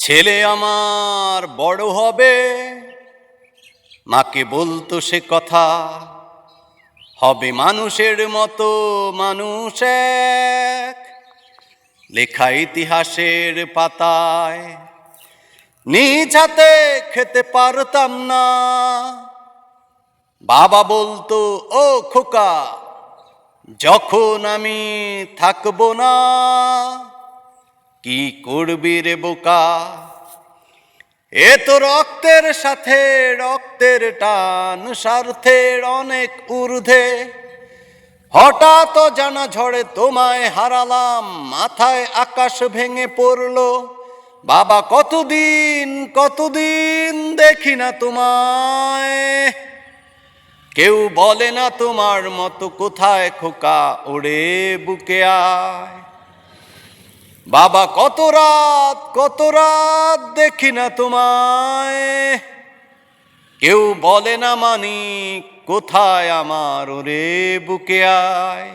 ছেলে আমার বড় হবে, মাকে বলতো সে কথা, হবে মানুষের মতো মানুষ এক, লেখা ইতিহাসের পাতায়। নিজ হাতে খেতে পারতাম না, বাবা বলতো ও খোকা, যখন আমি থাকবো না, কি করবি রে বোকা। এ তো রক্তের সাথে রক্তের টান, স্বার্থের অনেক ঊর্ধ্বে, হঠাৎ জানা ঝড়ে তোমায় হারালাম, মাথায় আকাশ ভেঙে পড়লো। বাবা কতদিন কতদিন দেখি না তোমায়, কেউ বলে না তোমার মতো কোথায় খোকা, ওরে বুকে আয়। বাবা কত রাত দেখি না তোমায়, কেউ বলে না মানিক কোথায় আমার, ওরে বুকে আয়।